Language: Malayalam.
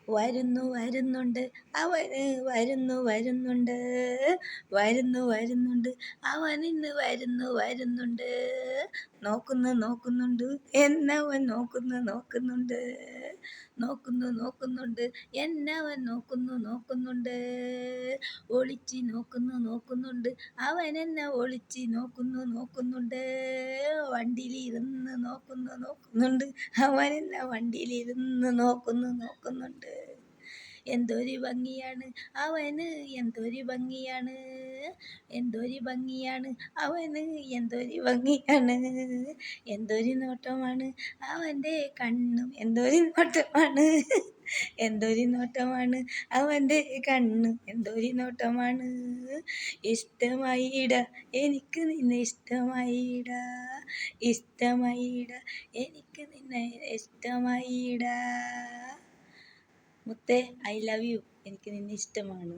വരുന്നുണ്ട് അവന് വരുന്നുണ്ട് വരുന്നുണ്ട് അവനിന്ന് വരുന്നുണ്ട് നോക്കുന്നുണ്ട് എന്നവൻ നോക്കുന്നുണ്ട് എന്നവൻ നോക്കുന്നുണ്ട് ഒളിച്ച് നോക്കുന്നുണ്ട് അവൻ എന്നെ ഒളിച്ച് നോക്കുന്നുണ്ട് വണ്ടിയിലിരുന്ന് നോക്കുന്നുണ്ട് അവൻ എന്നെ വണ്ടിയിലിരുന്ന് നോക്കുന്നുണ്ട് എന്തൊരു ഭംഗിയാണ് അവന് എന്തൊരു ഭംഗിയാണ് അവന് എന്തൊരു ഭംഗിയാണ് എന്തൊരു നോട്ടമാണ് അവൻ്റെ കണ്ണും എന്തൊരു നോട്ടമാണ് അവൻ്റെ കണ്ണും എന്തൊരു നോട്ടമാണ് ഇഷ്ടമായിടാ എനിക്ക് നിന്നെ ഇഷ്ടമായിടാ എനിക്ക് നിന്നെ ഇഷ്ടമായിടാ മുത്തേ ഐ ലവ് യു എനിക്ക് നിന്നെ ഇഷ്ടമാണ്